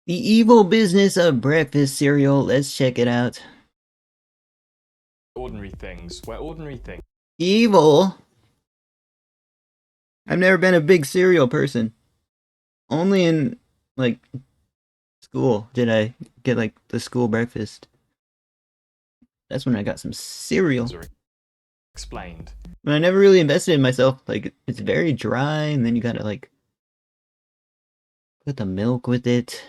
The evil business of breakfast cereal. Let's check it out. Ordinary things. We're ordinary things. Evil? I've never been a big cereal person. Only in, like, school did I get, like, the school breakfast. That's when I got some cereal. Explained. But I never really invested in myself. Like, it's very dry, and then you gotta, like, put the milk with it.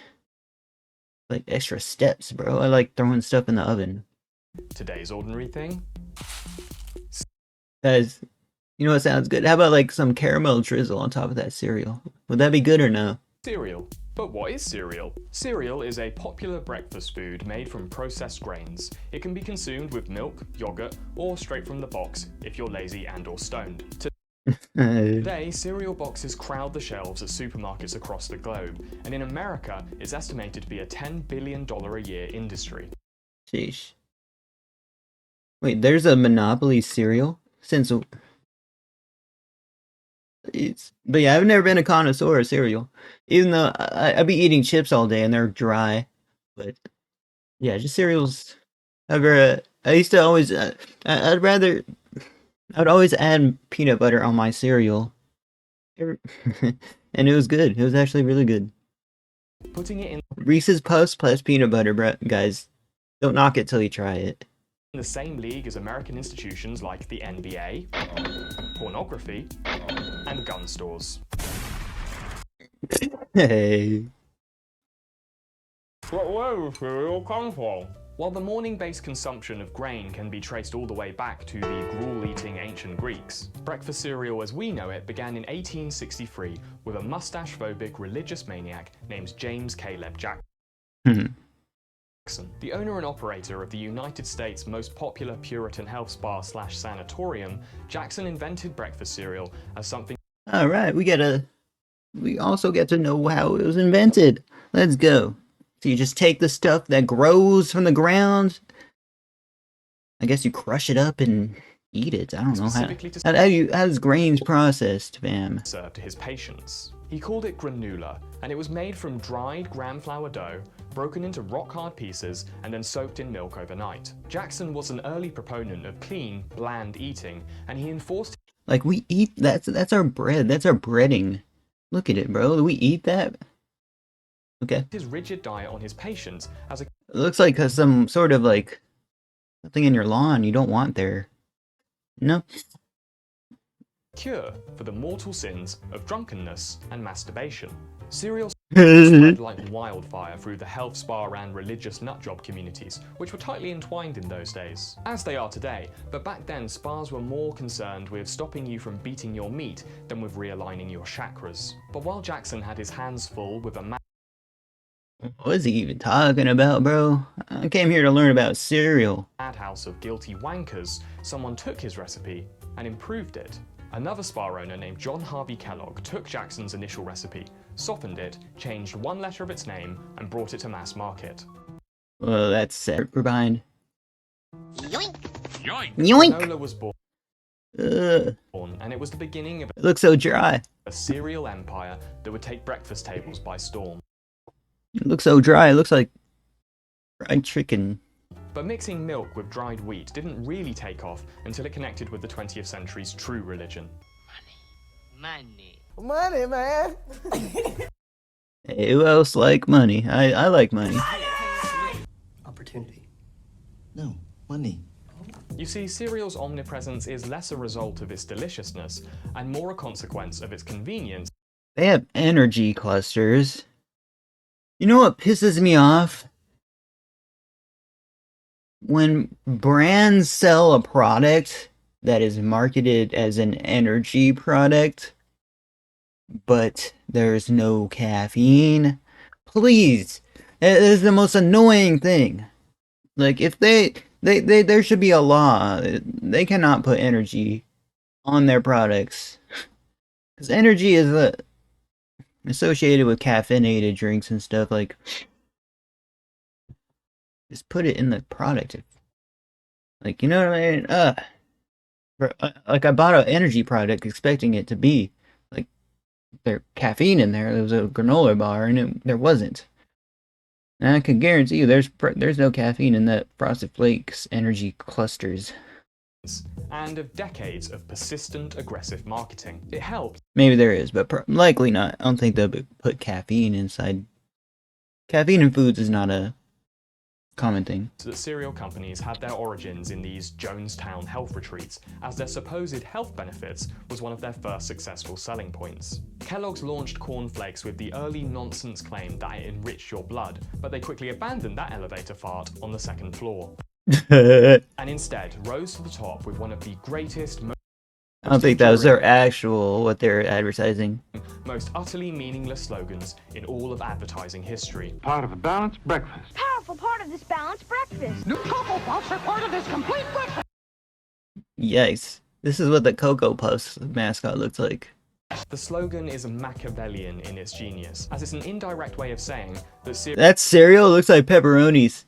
Like, extra steps, bro. I like throwing stuff in the oven. Today's ordinary thing? Guys, you know what sounds good? How about, like, some caramel drizzle on top of that cereal? Would that be good or no? Cereal. But what is cereal? Cereal is a popular breakfast food made from processed grains. It can be consumed with milk, yogurt, or straight from the box if you're lazy and or stoned. Today, cereal boxes crowd the shelves at supermarkets across the globe, and in America, it's estimated to be a $10 billion a year industry. Sheesh. Wait, there's a Monopoly cereal? Since but yeah, I've never been a connoisseur of cereal. Even though I be eating chips all day and they're dry. But yeah, just cereals. However, I used to always, I'd rather, I would always add peanut butter on my cereal. And it was good. It was actually really good. Putting it in Reese's Puffs plus peanut butter, guys. Don't knock it till you try it. the same league as American institutions like the NBA, pornography, and gun stores. Hey. Where does cereal come from? While the morning-based consumption of grain can be traced all the way back to the gruel-eating ancient Greeks, breakfast cereal as we know it began in 1863 with a mustache-phobic religious maniac named James Caleb Jackson. The owner and operator of the United States' most popular Puritan health spa/sanatorium, Jackson invented breakfast cereal as something. All right, we also get to know how it was invented. Let's go. So you just take the stuff that grows from the ground. I guess you crush it up and eat it. I don't know how's grains processed, fam. Served to his patients. He called it granula, and it was made from dried gram flour dough, broken into rock-hard pieces, and then soaked in milk overnight. Jackson was an early proponent of clean, bland eating, and he enforced. Like we eat that's our bread. That's our breading. Look at it, bro. Do we eat that? Okay. His rigid diet on his patients as a. It looks like some sort of like something in your lawn you don't want there. No. Cure for the mortal sins of drunkenness and masturbation. Cereal spread like wildfire through the health spa and religious nutjob communities, which were tightly entwined in those days, as they are today. But back then, spas were more concerned with stopping you from beating your meat than with realigning your chakras. But while Jackson had his hands full with a what is he even talking about, bro? I came here to learn about cereal. madhouse of guilty wankers, someone took his recipe and improved it. Another spa owner named John Harvey Kellogg took Jackson's initial recipe, softened it, changed one letter of its name, and brought it to mass market. Well, that's sad. We're behind. Yoink! Yoink! Granola was born, Ugh. and it was the beginning of It looks so dry. a cereal empire that would take breakfast tables by storm. It looks so dry. It looks like fried chicken. But mixing milk with dried wheat didn't really take off until it connected with the 20th century's true religion. Money. Money, man. Hey, who else like money? I like money. Opportunity. No, money. You see, cereal's omnipresence is less a result of its deliciousness and more a consequence of its convenience. They have energy clusters. You know what pisses me off? When brands sell a product that is marketed as an energy product, but there's no caffeine. Please, that is the most annoying thing. Like, if there should be a law. They cannot put energy on their products. Because energy is associated with caffeinated drinks and stuff. Like, just put it in the product. Like, you know what I mean? Like, I bought an energy product expecting it to be like there caffeine in there. There was a granola bar, and there wasn't. I can guarantee you there's no caffeine in that Frosted Flakes energy clusters. And of decades of persistent, aggressive marketing. It helped. Maybe there is, but likely not. I don't think they'll put caffeine inside. Caffeine in foods is not a common thing. That cereal companies had their origins in these Jonestown health retreats, as their supposed health benefits was one of their first successful selling points. Kellogg's launched cornflakes with the early nonsense claim that it enriched your blood, but they quickly abandoned that elevator fart on the second floor. And instead rose to the top with one of the greatest, I don't think that was their actual, what they're advertising. most utterly meaningless slogans in all of advertising history. Part of a balanced breakfast. Powerful part of this balanced breakfast. New Cocoa Puffs are part of this complete breakfast. Yikes. This is what the Cocoa Puffs mascot looks like. The slogan is Machiavellian in its genius, as it's an indirect way of saying that that cereal looks like pepperonis.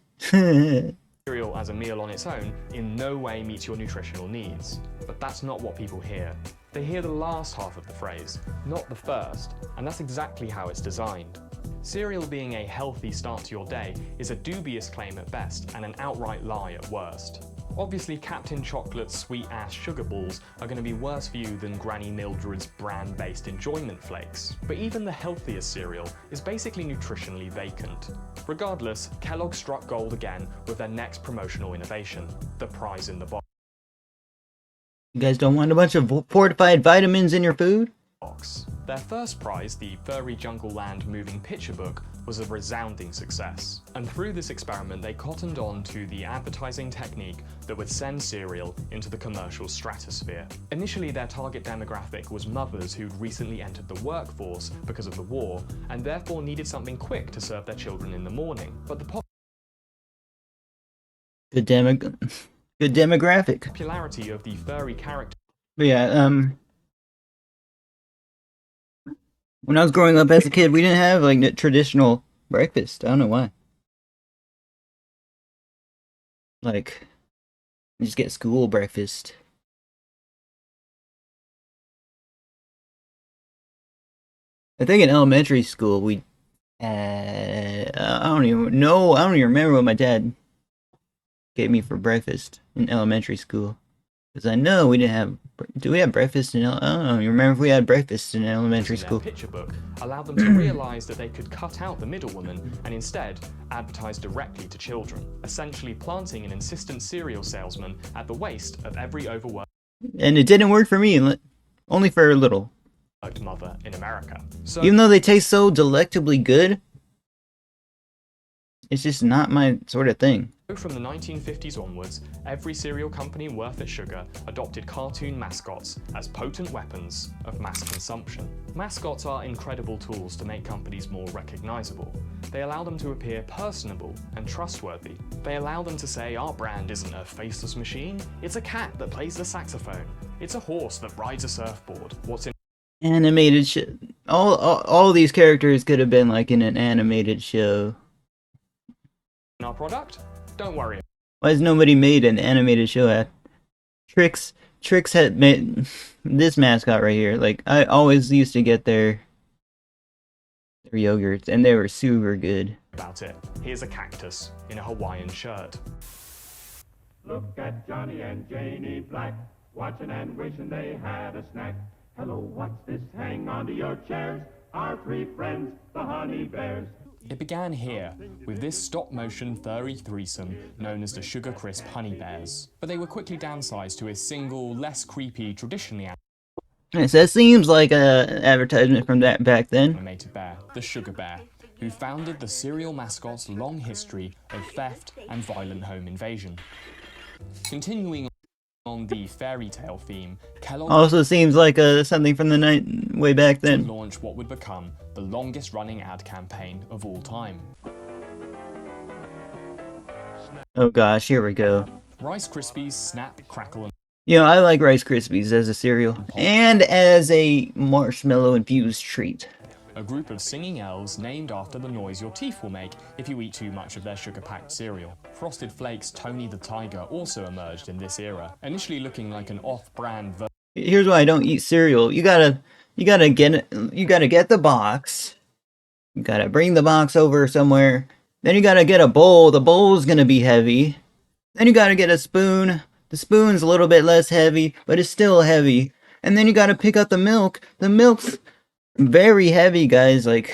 cereal as a meal on its own in no way meets your nutritional needs. But that's not what people hear. They hear the last half of the phrase, not the first, and that's exactly how it's designed. Cereal being a healthy start to your day is a dubious claim at best and an outright lie at worst. Obviously, Captain Chocolate's sweet-ass sugar balls are going to be worse for you than Granny Mildred's bran-based enjoyment flakes. But even the healthiest cereal is basically nutritionally vacant. Regardless, Kellogg struck gold again with their next promotional innovation, the prize in the box. You guys don't want a bunch of fortified vitamins in your food? Their first prize, the Furry Jungle Land Moving Picture Book, was a resounding success. And through this experiment, they cottoned on to the advertising technique that would send cereal into the commercial stratosphere. Initially, their target demographic was mothers who'd recently entered the workforce because of the war, and therefore needed something quick to serve their children in the morning. But the Good demographic. popularity of the furry character. But yeah, when I was growing up as a kid, we didn't have like traditional breakfast. I don't know why. Like, you just get school breakfast. I think in elementary school we I don't even know. I don't even remember what my dad gave me for breakfast in elementary school. Because I know we didn't have. Do we have breakfast in? I don't know. You remember if we had breakfast in elementary school? Their picture book allowed them to realize that they could cut out the middlewoman and instead advertise directly to children, essentially planting an insistent cereal salesman at the waist of every overworked And it didn't work for me. Only for a little. mother in America. So, even though they taste so delectably good, it's just not my sort of thing. from the 1950s onwards, every cereal company worth its sugar adopted cartoon mascots as potent weapons of mass consumption. Mascots are incredible tools to make companies more recognizable. They allow them to appear personable and trustworthy. They allow them to say our brand isn't a faceless machine, it's a cat that plays the saxophone. It's a horse that rides a surfboard. What's in Animated shit. All these characters could have been like in an animated show. our product? Don't worry. Why has nobody made an animated show at Trix had made this mascot right here. Like, I always used to get their yogurts, and they were super good. About it. Here's a cactus in a Hawaiian shirt. Look at Johnny and Janie Black, watching and wishing they had a snack. Hello, what's this? Hang on to your chairs. Our three friends, the honey bears. It began here, with this stop-motion furry threesome known as the Sugar Crisp Honey Bears. But they were quickly downsized to a single, less creepy, traditionally Yes, that seems like a advertisement from that back then. animated bear, the Sugar Bear, who founded the cereal mascot's long history of theft and violent home invasion. Continuing on the fairy tale theme, Kellogg Also seems like something from the night way back then. launched what would become the longest-running ad campaign of all time. Oh gosh, here we go. Rice Krispies Snap, Crackle, and You know, I like Rice Krispies as a cereal and as a marshmallow infused treat. a group of singing elves named after the noise your teeth will make if you eat too much of their sugar-packed cereal. Frosted Flakes' Tony the Tiger also emerged in this era, initially looking like an off-brand version Here's why I don't eat cereal. You gotta get the box. You gotta bring the box over somewhere. Then you gotta get a bowl. The bowl's gonna be heavy. Then you gotta get a spoon. The spoon's a little bit less heavy, but it's still heavy. And then you gotta pick up the milk. The milk's very heavy, guys, like,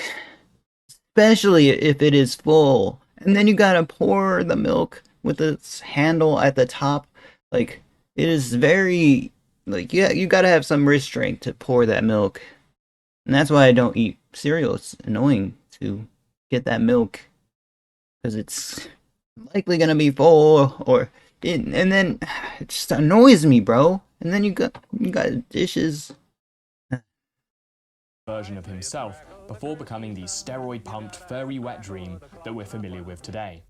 especially if it is full. And then you gotta pour the milk with this handle at the top. Like, it is very, like, yeah, you gotta have some wrist strength to pour that milk. And that's why I don't eat cereal. It's annoying to get that milk, because it's likely gonna be full, and then it just annoys me, bro. And then you got dishes. Version of himself before becoming the steroid-pumped furry wet dream that we're familiar with today.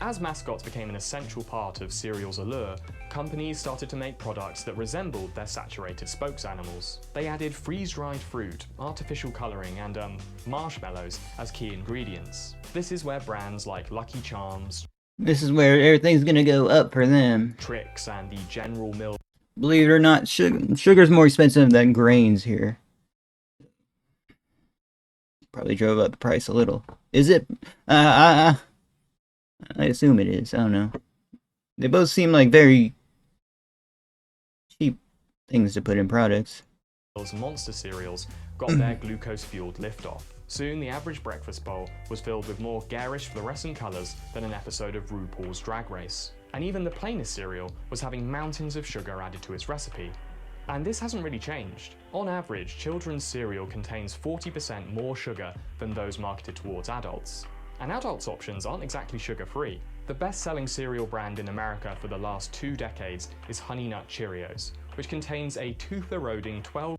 As mascots became an essential part of cereal's allure, companies started to make products that resembled their saturated spokes animals. They added freeze-dried fruit, artificial colouring, and marshmallows as key ingredients. This is where brands like Lucky Charms, This is where everything's gonna go up for them. Trix, and the General Mills Believe it or not, sugar's more expensive than grains here. Probably drove up the price a little. Is it? I assume it is. I don't know. They both seem like very cheap things to put in products. monster cereals got their glucose-fueled liftoff. Soon, the average breakfast bowl was filled with more garish fluorescent colours than an episode of RuPaul's Drag Race. And even the plainest cereal was having mountains of sugar added to its recipe. And this hasn't really changed. On average, children's cereal contains 40% more sugar than those marketed towards adults. And adults' options aren't exactly sugar-free. The best-selling cereal brand in America for the last 2 decades is Honey Nut Cheerios, which contains a tooth-eroding 12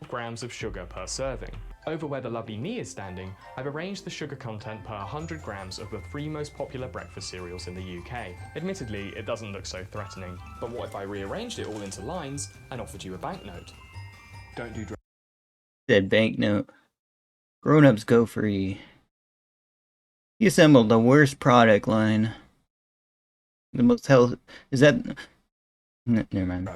grams of sugar per serving. Over where the lovely me is standing, I've arranged the sugar content per 100 grams of the 3 most popular breakfast cereals in the UK. Admittedly, it doesn't look so threatening, but what if I rearranged it all into lines and offered you a banknote? Don't do drugs. Said banknote. Grown-ups go free. He assembled the worst product line. The most health. Is that? Never mind.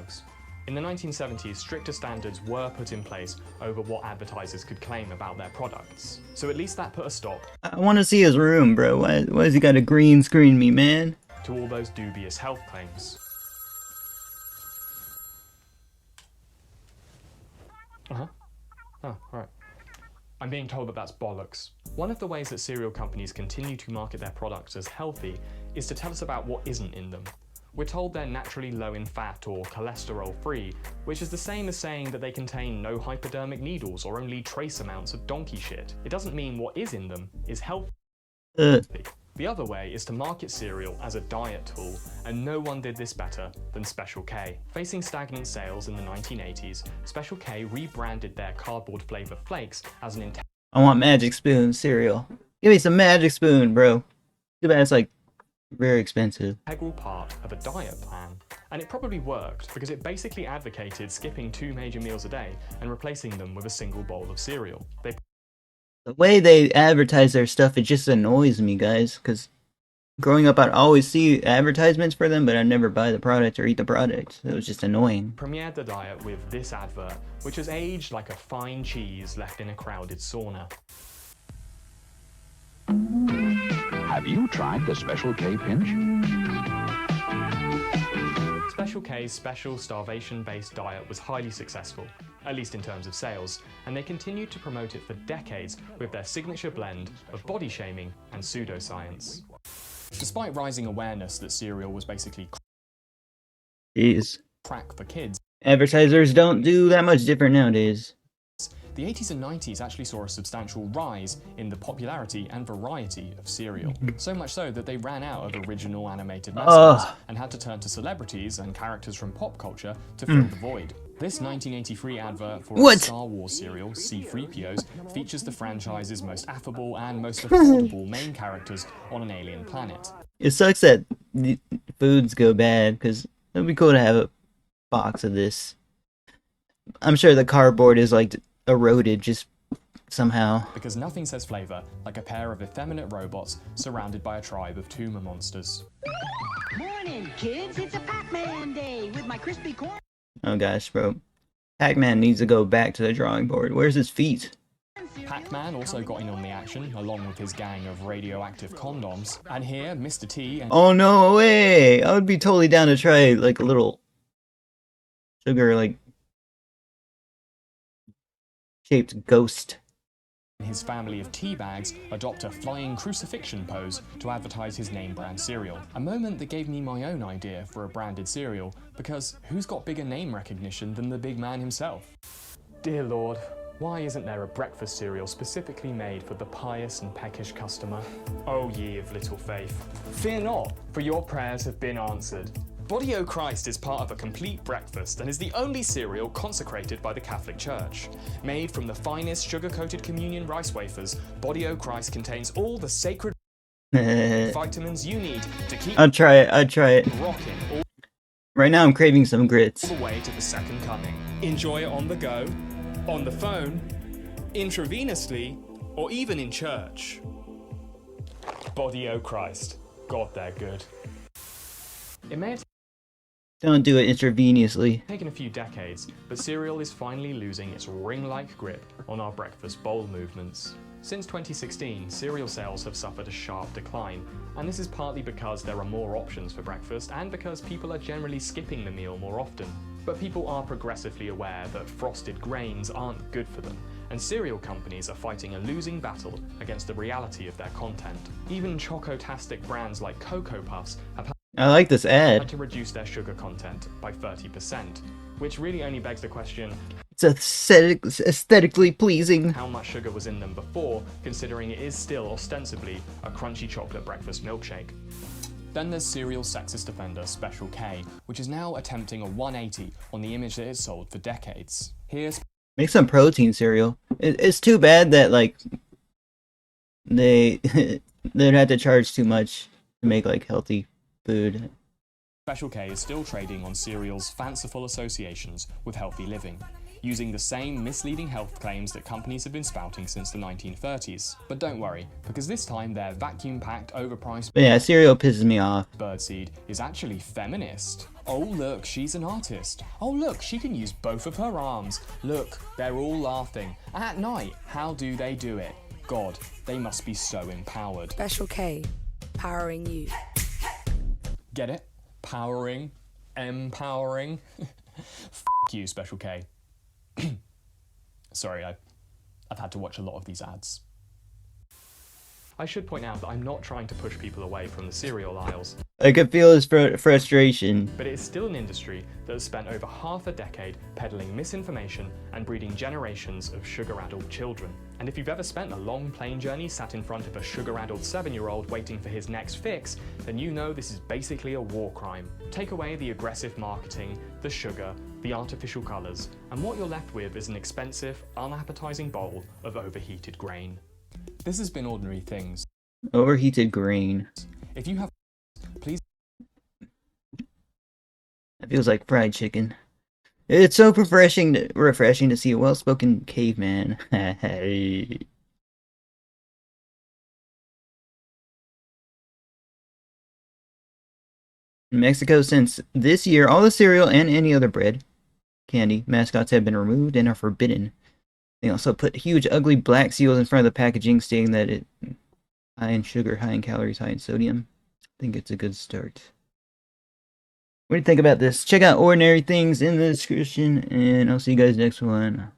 In the 1970s, stricter standards were put in place over what advertisers could claim about their products. So at least that put a stop I want to see his room, bro. Why has he got a green screen me, man? to all those dubious health claims. Oh, right. I'm being told that that's bollocks. One of the ways that cereal companies continue to market their products as healthy is to tell us about what isn't in them. We're told they're naturally low in fat or cholesterol-free, which is the same as saying that they contain no hypodermic needles or only trace amounts of donkey shit. It doesn't mean what is in them is healthy. The other way is to market cereal as a diet tool, and no one did this better than Special K. Facing stagnant sales in the 1980s, Special K rebranded their cardboard flavor flakes as an I want Magic Spoon cereal. Give me some Magic Spoon, bro. Too bad it's like very expensive. integral part of a diet plan. And it probably worked because it basically advocated skipping 2 major meals a day and replacing them with a single bowl of cereal. The way they advertise their stuff, it just annoys me, guys. Because growing up, I'd always see advertisements for them, but I'd never buy the product or eat the product. It was just annoying. Premiered the diet with this advert, which has aged like a fine cheese left in a crowded sauna. Have you tried the Special K Pinch? Special K's special starvation-based diet was highly successful, at least in terms of sales, and they continued to promote it for decades with their signature blend of body shaming and pseudoscience. Despite rising awareness that cereal was basically Jeez. crack for kids, Advertisers don't do that much different nowadays. the 80s and 90s actually saw a substantial rise in the popularity and variety of cereal. So much so that they ran out of original animated mascots and had to turn to celebrities and characters from pop culture to fill the void. This 1983 advert for a Star Wars cereal, C-3POs, features the franchise's most affable and most affordable main characters on an alien planet. It sucks that the foods go bad, because it'd be cool to have a box of this. I'm sure the cardboard is like eroded just somehow. Because nothing says flavour like a pair of effeminate robots surrounded by a tribe of tumor monsters. Morning, kids. It's a Pac-Man day with my crispy corn Oh gosh, bro. Pac-Man needs to go back to the drawing board. Where's his feet? Pac-Man also got in on the action, along with his gang of radioactive condoms. And here, Mr. T and Oh no way! I would be totally down to try like a little sugar like shaped ghost. his family of teabags adopt a flying crucifixion pose to advertise his name brand cereal. A moment that gave me my own idea for a branded cereal, because who's got bigger name recognition than the big man himself? Dear Lord, why isn't there a breakfast cereal specifically made for the pious and peckish customer? O ye of little faith, fear not, for your prayers have been answered. Body O Christ is part of a complete breakfast and is the only cereal consecrated by the Catholic Church. Made from the finest sugar-coated communion rice wafers, Body O Christ contains all the sacred vitamins you need to keep I'd try it. rocking all Right now I'm craving some grits. the way to the second coming. Enjoy it on the go, on the phone, intravenously, or even in church. Body O Christ. God, they're good. It may have Don't do it intravenously. taken a few decades, but cereal is finally losing its ring-like grip on our breakfast bowl movements. Since 2016, cereal sales have suffered a sharp decline, and this is partly because there are more options for breakfast and because people are generally skipping the meal more often. But people are progressively aware that frosted grains aren't good for them, and cereal companies are fighting a losing battle against the reality of their content. Even chocotastic brands like Cocoa Puffs have I like this had ad. to reduce their sugar content by 30%, which really only begs the question, It's aesthetically pleasing. how much sugar was in them before, considering it is still ostensibly a crunchy chocolate breakfast milkshake. Then there's cereal sexist offender Special K, which is now attempting a 180 on the image that it sold for decades. Here's Make some protein cereal. It's too bad that like they'd have to charge too much to make like healthy food. Special K is still trading on cereal's fanciful associations with healthy living, using the same misleading health claims that companies have been spouting since the 1930s. But don't worry, because this time their vacuum-packed, overpriced But yeah, cereal pisses me off. birdseed is actually feminist. Oh look, she's an artist. Oh look, she can use both of her arms. Look, they're all laughing. At night, how do they do it? God, they must be so empowered. Special K, powering you. Get it? Powering? Empowering? F you, Special K. Sorry, I've had to watch a lot of these ads. I should point out that I'm not trying to push people away from the cereal aisles, I could feel his frustration. but it is still an industry that has spent over half a decade peddling misinformation and breeding generations of sugar-addled children. And if you've ever spent a long plane journey sat in front of a sugar-addled 7-year-old waiting for his next fix, then you know this is basically a war crime. Take away the aggressive marketing, the sugar, the artificial colours, and what you're left with is an expensive, unappetizing bowl of overheated grain. This has been Ordinary Things. Overheated grain. If you have, please It feels like fried chicken. It's so refreshing to see a well-spoken caveman. In Mexico, since this year, all the cereal and any other bread, candy, mascots have been removed and are forbidden. They also put huge, ugly black seals in front of the packaging, stating that it high in sugar, high in calories, high in sodium. I think it's a good start. What do you think about this? Check out Ordinary Things in the description, and I'll see you guys next one.